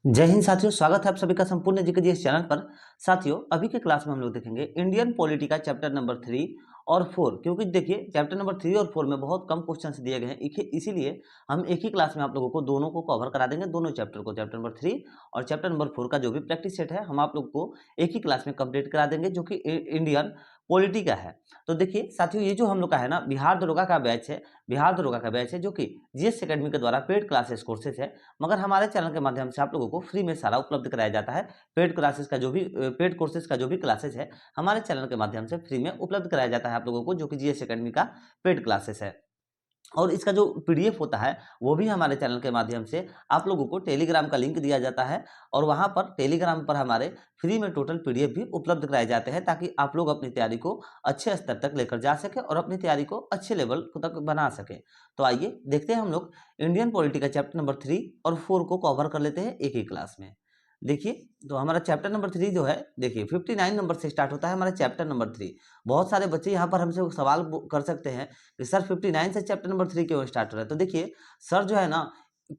जय हिंद साथियों, स्वागत है आप सभी का संपूर्ण जीके जी इस चैनल पर। साथियों, अभी के क्लास में हम लोग देखेंगे इंडियन पॉलिटी का चैप्टर नंबर 3 और 4, क्योंकि देखिए चैप्टर नंबर 3 और 4 में बहुत कम क्वेश्चंस दिए गए हैं, इसीलिए हम एक ही क्लास में आप लोगों को दोनों को कवर करा देंगे। दोनों चैप्टर को, चैप्टर नंबर 3 और चैप्टर नंबर 4 का जो भी प्रैक्टिस सेट है हम आप लोग को एक ही क्लास में कंप्लीट करा देंगे, जो कि इंडियन पॉलिटी का है। तो देखिए साथियों, ये जो हम लोग का है ना, बिहार दरोगा का बैच है। बिहार दरोगा का बैच है जो कि जीएस एकेडमी के द्वारा पेड क्लासेस कोर्सेज है, मगर हमारे चैनल के माध्यम से आप लोगों को फ्री में सारा उपलब्ध कराया जाता है। पेड क्लासेस का जो भी पेड कोर्सेज का जो भी क्लासेस है हमारे चैनल के माध्यम से फ्री में उपलब्ध कराया जाता है आप लोगों को, जो कि जीएस एकेडमी का पेड क्लासेस है। और इसका जो पीडीएफ होता है वो भी हमारे चैनल के माध्यम से आप लोगों को टेलीग्राम का लिंक दिया जाता है, और वहां पर टेलीग्राम पर हमारे फ्री में टोटल पीडीएफ भी उपलब्ध कराए जाते हैं, ताकि आप लोग अपनी तैयारी को अच्छे स्तर तक लेकर जा सके और अपनी तैयारी को अच्छे लेवल तक बना सके। तो आइए देखते हैं हम लोग इंडियन पॉलिटी का चैप्टर नंबर 3 और 4 को कवर कर लेते हैं एक ही क्लास में। देखिए, तो हमारा चैप्टर नंबर 3 जो है, देखिए 59 नंबर से स्टार्ट होता है हमारा चैप्टर नंबर 3। बहुत सारे बच्चे यहाँ पर हमसे सवाल कर सकते हैं कि सर 59 से चैप्टर नंबर 3 क्यों स्टार्ट हो रहा है। तो देखिए सर जो है ना,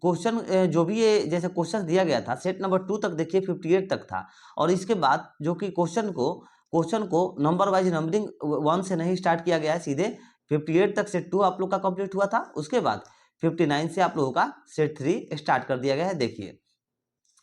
क्वेश्चन जो भी ये जैसे क्वेश्चन दिया गया था सेट नंबर 2 तक, देखिए 58 तक था, और इसके बाद जो कि क्वेश्चन को नंबर वाइज नंबरिंग 1 से नहीं स्टार्ट किया गया है, सीधे 58 तक सेट 2 आप लोग का कंप्लीट हुआ था। उसके बाद 59 से आप लोगों का सेट 3 स्टार्ट कर दिया गया है। देखिए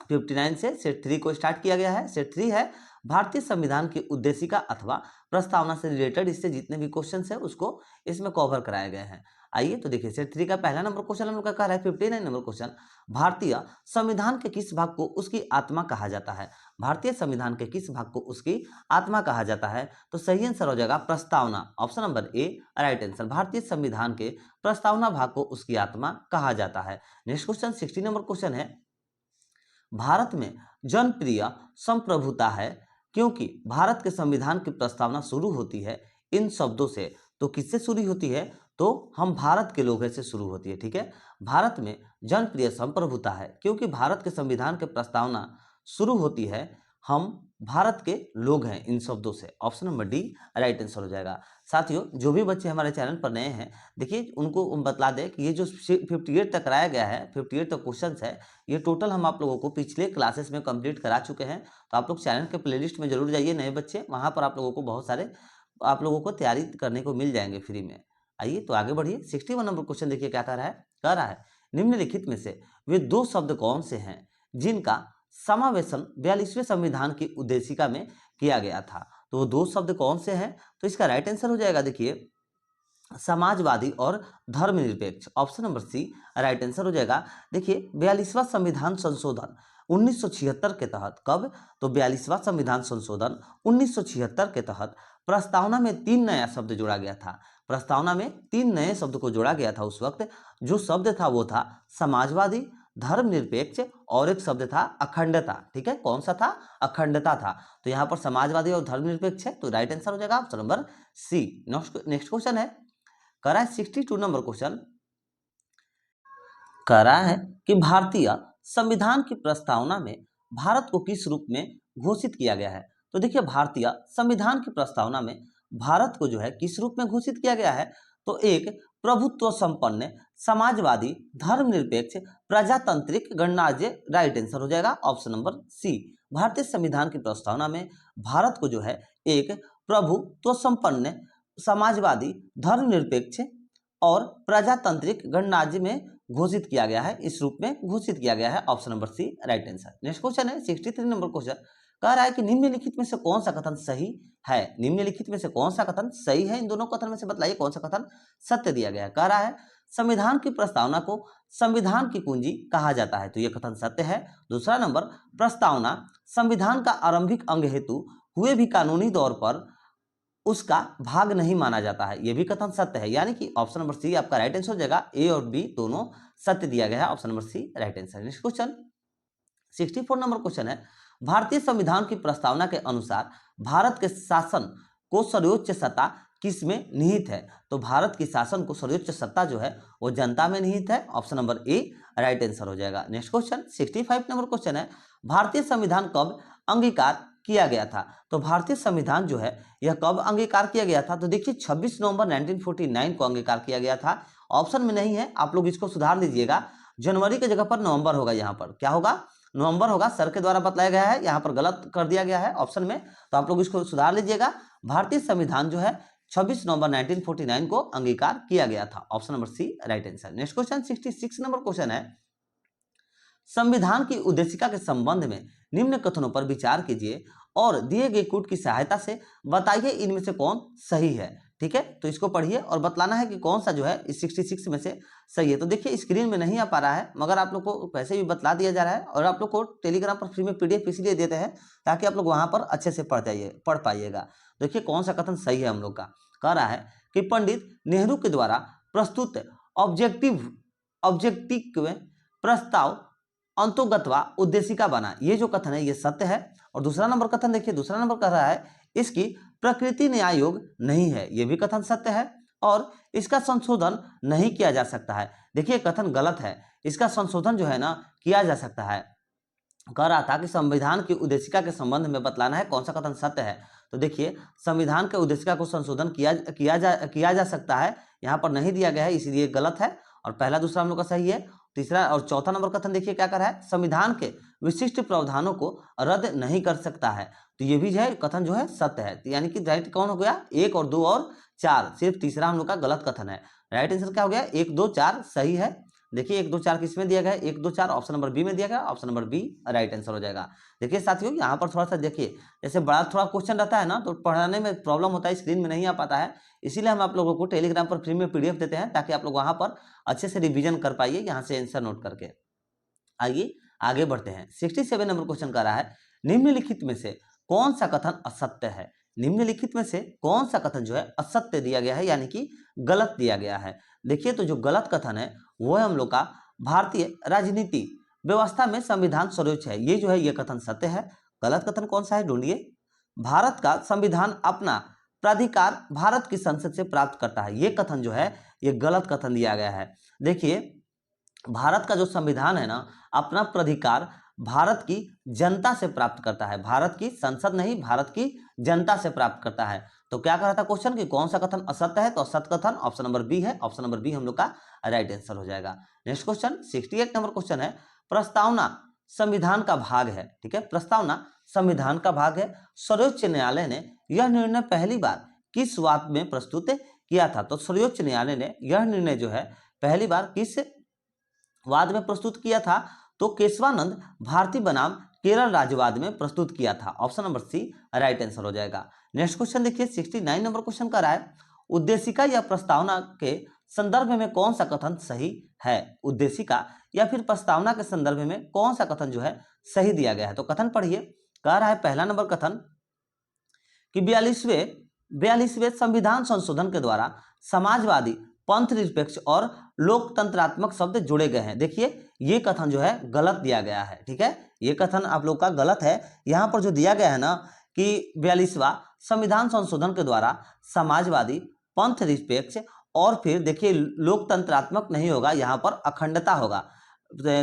59 से सेट 3 को स्टार्ट किया गया है। सेट 3 है भारतीय संविधान की उद्देशिका अथवा प्रस्तावना से रिलेटेड, इससे जितने भी क्वेश्चन है उसको इसमें कवर कराए गए हैं। आइए तो देखिए, सेट 3 का पहला नंबर क्वेश्चन हम लोग का कह रहा है 59 नंबर क्वेश्चन, भारतीय संविधान के किस भाग को उसकी आत्मा कहा जाता है। भारतीय संविधान के किस भाग को उसकी आत्मा कहा जाता है। तो सही आंसर हो जाएगा प्रस्तावना, option number A right answer. भारतीय संविधान के प्रस्तावना भाग को उसकी आत्मा कहा जाता है। नेक्स्ट क्वेश्चन 60 नंबर क्वेश्चन है, भारत में जनप्रिय संप्रभुता है क्योंकि भारत के संविधान की प्रस्तावना शुरू होती है इन शब्दों से। तो किससे शुरू होती है? तो हम भारत के लोग हैं से शुरू होती है। ठीक है, भारत में जनप्रिय संप्रभुता है क्योंकि भारत के संविधान की प्रस्तावना शुरू होती है हम भारत के लोग हैं इन शब्दों से। Option number D right answer हो जाएगा। साथियों, जो भी बच्चे हमारे चैनल पर नए हैं, देखिए उनको बतला दें कि ये जो 58 तक कराया गया है, 58 तक क्वेश्चन है, ये टोटल हम आप लोगों को पिछले क्लासेस में कंप्लीट करा चुके हैं। तो आप लोग चैनल के प्लेलिस्ट में जरूर जाइए नए बच्चे, वहां पर आप लोगों को बहुत सारे आप लोगों को तैयारी करने को मिल जाएंगे फ्री में। आइए तो आगे बढ़िए। 61 नंबर क्वेश्चन देखिए क्या कह रहा है निम्नलिखित में से वे दो शब्द कौन से हैं जिनका समावेशन 42वें संविधान की उद्देशिका में किया गया था। तो वो दो शब्द कौन से हैं? तो इसका राइट आंसर हो जाएगा, देखिए समाजवादी और धर्मनिरपेक्ष। Option number C right answer हो जाएगा। देखिए 42वां संविधान संशोधन 1976 के तहत, कब? तो 42वां संविधान संशोधन 1976 के तहत प्रस्तावना में 3 नया शब्द जोड़ा गया था। प्रस्तावना में 3 नए शब्द को जोड़ा गया था उस वक्त। जो शब्द था वो था समाजवादी, धर्मनिरपेक्ष, और एक शब्द था अखंडता। ठीक है, कौन सा था? अखंडता था। तो यहाँ पर समाजवादी और धर्मनिरपेक्ष है, तो राइट आंसर हो जाएगा option number C. Next question है, कह रहा है 62 नंबर क्वेश्चन, कह रहा है कि भारतीय संविधान की प्रस्तावना में भारत को किस रूप में घोषित किया गया है। तो देखिए भारतीय संविधान की प्रस्तावना में भारत को जो है किस रूप में घोषित किया गया है। तो एक प्रभुत्व संपन्न, समाजवादी, धर्मनिरपेक्ष, प्रजातांत्रिक, गणराज्य। राइट आंसर हो जाएगा ऑप्शन नंबर सी। भारतीय संविधान की प्रस्तावना में भारत को जो है एक प्रभुत्व संपन्न, समाजवादी, धर्मनिरपेक्ष और प्रजातांत्रिक गणराज्य में घोषित किया गया है, इस रूप में घोषित किया गया है। Option number C right answer. Next question है 63 नंबर क्वेश्चन, कह रहा है कि निम्नलिखित में से कौन सा कथन सही है। निम्नलिखित में से कौन सा कथन सही है? इन दोनों कथन में से बताइए कौन सा कथन सत्य दिया गया है। कह रहा है संविधान की प्रस्तावना को संविधान की कुंजी कहा जाता है, तो यह कथन सत्य है। दूसरा नंबर, प्रस्तावना संविधान का आरंभिक अंग हेतु हुए भी कानूनी तौर पर उसका भाग नहीं माना जाता है, यह भी कथन सत्य है। यानी कि ऑप्शन नंबर सी आपका राइट आंसर हो जाएगा। ए और बी दोनों सत्य दिया गया है, option number C right answer. Next question 64 number question है, भारतीय संविधान की प्रस्तावना के अनुसार भारत के शासन को सर्वोच्च सत्ता किस में निहित है। तो भारत की शासन को सर्वोच्च सत्ता जो है वो जनता में निहित है, option number A right answer हो जाएगा। नेक्स्ट क्वेश्चन 65 नंबर क्वेश्चन है, भारतीय संविधान कब अंगीकार किया गया था। तो भारतीय संविधान जो है यह कब अंगीकार किया गया था। तो देखिए 26 नवंबर 1949 को अंगीकार किया गया था। ऑप्शन में नहीं है, आप लोग इसको सुधार लीजिएगा, जनवरी की जगह पर नवंबर होगा। यहाँ पर क्या होगा? नवंबर होगा, सर के द्वारा बतलाया गया है, यहाँ पर गलत कर दिया गया है ऑप्शन में, तो आप लोग इसको सुधार लीजिएगा। भारतीय संविधान जो है 26 नवंबर 1949 को अंगीकार किया गया था। Option number C right answer. Next question 66 number question है, संविधान की उद्देशिका के संबंध में निम्न कथनों पर विचार कीजिए और दिए गए कूट की सहायता से बताइए इनमें से कौन सही है। ठीक है, तो इसको पढ़िए और बतलाना है कि कौन सा जो है इस 66 में से सही है। तो देखिए स्क्रीन में नहीं आ पा रहा है, मगर आप लोग को वैसे भी बतला दिया जा रहा है, और आप लोग को टेलीग्राम पर फ्री में PDF इसलिए देते हैं ताकि आप लोग वहां पर अच्छे से पढ़ पाइएगा। देखिए कौन सा कथन सही है हम लोग का। कह रहा है कि पंडित नेहरू के द्वारा प्रस्तुत ऑब्जेक्टिव प्रस्ताव अंतोगतवा उद्देशिका बना, ये जो कथन है ये सत्य है। और दूसरा नंबर कथन देखिए, दूसरा नंबर कह रहा है इसकी प्रकृति न्याय योग नहीं है, ये भी कथन सत्य है। और इसका संशोधन नहीं किया जा सकता है, देखिए कथन गलत है, इसका संशोधन जो है ना किया जा सकता है। कह रहा था कि संविधान की उद्देशिका के संबंध में बतलाना है कौन सा कथन सत्य है। तो देखिए संविधान के उद्देशिका को संशोधन किया जा सकता है, यहाँ पर नहीं दिया गया है, इसीलिए गलत है। और पहला दूसरा हम लोग का सही है। तीसरा और चौथा नंबर कथन देखिए क्या कर रहा है, संविधान के विशिष्ट प्रावधानों को रद्द नहीं कर सकता है, तो ये भी जो है कथन जो है सत्य है। यानी कि राइट कौन हो गया, 1 और 2 और 4, सिर्फ तीसरा हम लोग का गलत कथन है। राइट आंसर क्या हो गया, 1 2 4 सही है। देखिए 1 2 4 किस में दिया गया है, 1 2 4 ऑप्शन नंबर बी में दिया गया, option number B right answer हो जाएगा। देखिए साथियों यहाँ पर थोड़ा सा देखिए, जैसे बड़ा थोड़ा क्वेश्चन रहता है ना तो पढ़ाने में प्रॉब्लम होता है, स्क्रीन में नहीं आ पाता है, इसीलिए हम आप लोगों को टेलीग्राम पर फ्री में PDF देते हैं ताकि आप लोग वहां पर अच्छे से रिवीजन कर पाइए यहाँ से आंसर नोट करके। आइए आगे बढ़ते हैं। 67 नंबर क्वेश्चन कर रहा है, निम्नलिखित में से कौन सा कथन असत्य है। निम्नलिखित में से कौन सा कथन जो है असत्य दिया गया है, यानी कि गलत दिया गया है। देखिए तो जो गलत कथन है वो है हम लोग का, भारतीय राजनीति व्यवस्था में संविधान सर्वोच्च है, ये जो है ये कथन सत्य है। गलत कथन कौन सा है ढूंढिए। भारत का संविधान अपना प्राधिकार भारत की संसद से प्राप्त करता है, ये कथन जो है ये गलत कथन दिया गया है। देखिए भारत का जो संविधान है ना, अपना प्राधिकार भारत की जनता से प्राप्त करता है, भारत की संसद नहीं, भारत की जनता से प्राप्त करता है। तो क्या कह रहा था क्वेश्चन कि कौन सा कथन असत्य है, तो असत्य कथन ऑप्शन नंबर बी है, ऑप्शन नंबर बी हम लोग का राइट आंसर हो जाएगा। नेक्स्ट क्वेश्चन 68 नंबर क्वेश्चन है, प्रस्तावना संविधान का भाग है। ठीक है, प्रस्तावना संविधान का भाग है। सर्वोच्च न्यायालय ने यह निर्णय पहली बार किस वाद में प्रस्तुत किया था, तो सर्वोच्च न्यायालय ने यह निर्णय जो है पहली बार किस वाद में प्रस्तुत किया था, तो केशवानंद भारती बनाम केरल राज्यवाद में प्रस्तुत किया था। Option number C right answer हो जाएगा। नेक्स्ट क्वेश्चन देखिए 69 नंबर क्वेश्चन का है, उद्देशिका या प्रस्तावना के संदर्भ में कौन सा कथन सही है। उद्देशिका या फिर प्रस्तावना के संदर्भ में कौन सा कथन जो है सही दिया गया है, तो कथन पढ़िए। कह रहा है पहला नंबर कथन कि 42वें संविधान संशोधन के द्वारा समाजवादी, पंथ निरपेक्ष और लोकतंत्रात्मक शब्द जुड़े गए हैं। देखिए ये कथन जो है गलत दिया गया है। ठीक है, ये कथन आप लोग का गलत है। यहाँ पर जो दिया गया है ना कि 42वां संविधान संशोधन के द्वारा समाजवादी, पंथ निरपेक्ष और फिर देखिए लोकतंत्रात्मक नहीं होगा, यहाँ पर अखंडता होगा।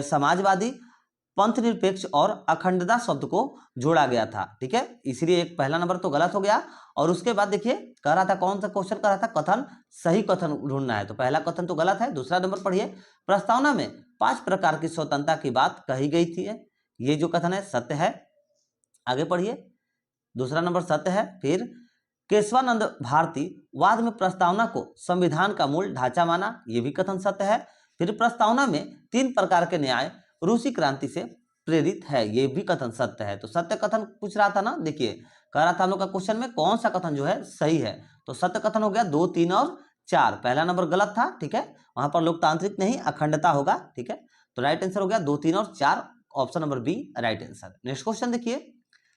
समाजवादी, पंथ निरपेक्ष और अखंडता शब्द को जोड़ा गया था। ठीक है, इसलिए एक पहला नंबर तो गलत हो गया। और उसके बाद देखिए कह रहा था कौन सा क्वेश्चन कह रहा था, कथन सही कथन ढूंढना है, तो पहला कथन तो गलत है। दूसरा नंबर पढ़िए, प्रस्तावना में 5 प्रकार की स्वतंत्रता की बात कही गई थी, ये जो कथन है सत्य है। आगे पढ़िए, दूसरा नंबर सत्य है। फिर केशवानंद भारती वाद में प्रस्तावना को संविधान का मूल ढांचा माना, ये भी कथन सत्य है। फिर प्रस्तावना में 3 प्रकार के न्याय रूसी क्रांति से प्रेरित है, ये भी कथन सत्य है। तो सत्य कथन पूछ रहा था ना, देखिए कह रहा था हम लोग का क्वेश्चन में कौन सा कथन जो है सही है, तो सत्य कथन हो गया 2 3 और 4। पहला नंबर गलत था। ठीक है, वहां पर लोकतांत्रिक नहीं अखंडता होगा। ठीक है, तो राइट आंसर हो गया 2 3 और 4, option number B right answer. Next question देखिए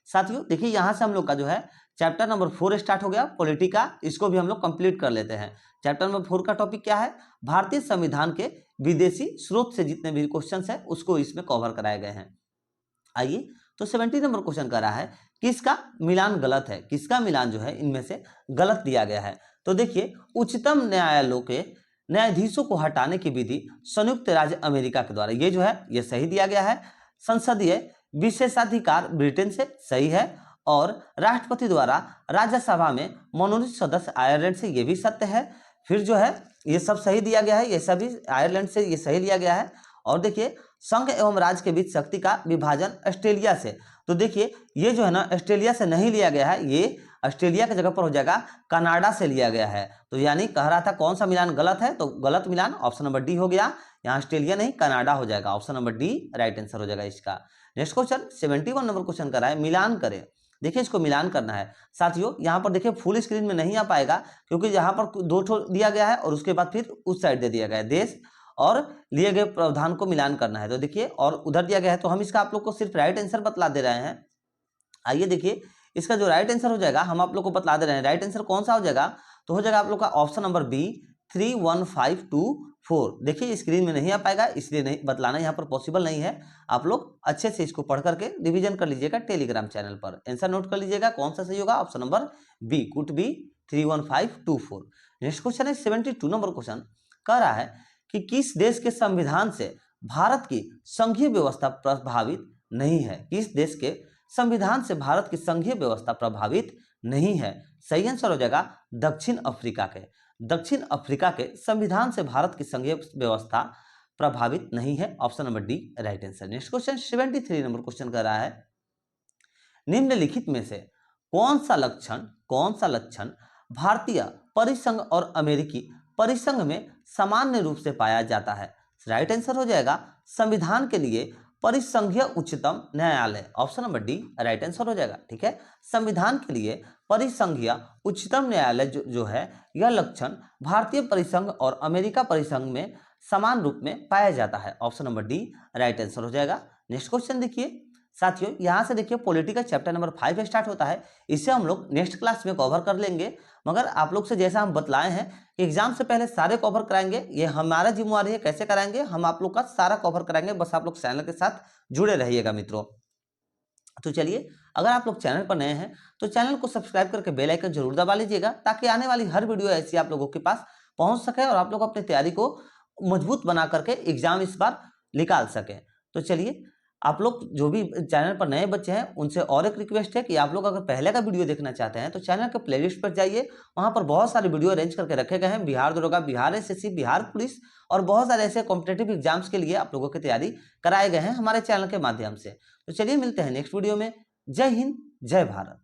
साथियों, देखिए यहां से हम लोग का जो है चैप्टर नंबर 4 स्टार्ट हो गया पॉलिटिका, इसको भी हम लोग कंप्लीट कर लेते हैं। चैप्टर नंबर 4 का टॉपिक क्या है, भारतीय संविधान के विदेशी स्रोत से जितने भी क्वेश्चंस है उसको इसमें कवर कराए गए हैं। आइए तो 70 नंबर क्वेश्चन कर रहा है, किसका मिलान गलत है, किसका मिलान जो है इनमें से गलत दिया गया है। तो देखिए उच्चतम न्यायालयों के न्यायाधीशों को हटाने की विधि संयुक्त राज्य अमेरिका के द्वारा, ये जो है ये सही दिया गया है। संसदीय विशेषाधिकार ब्रिटेन से सही है। और राष्ट्रपति द्वारा राज्यसभा में मनोनीत सदस्य आयरलैंड से, ये भी सत्य है। फिर जो है ये सब सही दिया गया है, ये सभी आयरलैंड से ये सही लिया गया है। और देखिए संघ एवं राज्य के बीच शक्ति का विभाजन ऑस्ट्रेलिया से। तो देखिए ये जो है ना ऑस्ट्रेलिया से नहीं लिया गया है, ये ऑस्ट्रेलिया की जगह पर हो जाएगा कनाडा से लिया गया है। तो यानी कह रहा था कौन सा मिलान गलत है, तो गलत मिलान ऑप्शन नंबर डी हो गया। यहाँ ऑस्ट्रेलिया नहीं कनाडा हो जाएगा, option number D right answer हो जाएगा इसका। नेक्स्ट क्वेश्चन 71 नंबर क्वेश्चन कर रहा है, मिलान करें। देखिए इसको मिलान करना है साथियों। यहाँ पर देखिए फुल स्क्रीन में नहीं आ पाएगा क्योंकि यहाँ पर दो ठो दिया गया है और उसके बाद फिर उस साइड दे दिया गया है देश और लिए गए प्रावधान को मिलान करना है। तो देखिए और उधर दिया गया है, तो हम इसका आप लोग को सिर्फ राइट आंसर बतला दे रहे हैं। आइए देखिए इसका जो राइट आंसर हो जाएगा हम आप लोग को बतला दे रहे हैं। राइट आंसर कौन सा हो जाएगा, तो हो जाएगा आप लोग का ऑप्शन नंबर बी 31524। देखिए स्क्रीन में नहीं आ पाएगा इसलिए नहीं बतलाना यहाँ पर पॉसिबल नहीं है। आप लोग अच्छे से इसको पढ़ करके रिवीजन कर लीजिएगा टेलीग्राम चैनल पर। आंसर नोट कर लीजिएगा कौन सा सही होगा, option number B could be 31524। Next question है 72 नंबर क्वेश्चन कह रहा है कि किस देश के संविधान से भारत की संघीय व्यवस्था प्रभावित नहीं है। किस देश के संविधान से भारत की संघीय व्यवस्था प्रभावित नहीं है। सही आंसर हो जाएगा दक्षिण अफ्रीका के। दक्षिण अफ्रीका के संविधान से भारत की संघीय व्यवस्था प्रभावित नहीं है, option number D right answer. Next question 73 number question कर रहा है, निम्नलिखित में से कौन सा लक्षण भारतीय परिसंघ और अमेरिकी परिसंघ में सामान्य रूप से पाया जाता है। राइट आंसर हो जाएगा संविधान के लिए परिसंघीय उच्चतम न्यायालय, option number D right answer हो जाएगा। ठीक है, संविधान के लिए परिसंघीय उच्चतम न्यायालय जो है यह लक्षण भारतीय परिसंघ और अमेरिका परिसंघ में समान रूप में पाया जाता है, option number D right answer हो जाएगा। नेक्स्ट क्वेश्चन देखिए साथियों, यहाँ से देखिए पॉलिटिकल चैप्टर नंबर 5 स्टार्ट होता है। इसे हम लोग नेक्स्ट क्लास में कवर कर लेंगे, मगर आप लोग से जैसा हम बतलाए हैं एग्जाम से पहले सारे कवर कराएंगे। ये हमारा जिम्मेवारी है, कैसे कराएंगे हम आप लोग का सारा कवर कराएंगे, बस आप लोग चैनल के साथ जुड़े रहिएगा मित्रों। तो चलिए अगर आप लोग चैनल पर नए हैं तो चैनल को सब्सक्राइब करके बेल आइकन जरूर दबा लीजिएगा ताकि आने वाली हर वीडियो ऐसी आप लोगों के पास पहुंच सके और आप लोग अपनी तैयारी को मजबूत बना करके एग्जाम इस बार निकाल सके। तो चलिए आप लोग जो भी चैनल पर नए बच्चे हैं उनसे और एक रिक्वेस्ट है कि आप लोग अगर पहले का वीडियो देखना चाहते हैं तो चैनल के प्लेलिस्ट पर जाइए, वहां पर बहुत सारे वीडियो अरेंज करके रखे गए हैं। बिहार दरोगा, बिहार एसएससी, बिहार पुलिस और बहुत सारे ऐसे कॉम्पिटेटिव एग्जाम्स के लिए आप लोगों की तैयारी कराए गए हैं हमारे चैनल के माध्यम से। तो चलिए मिलते हैं नेक्स्ट वीडियो में। जय हिंद, जय भारत।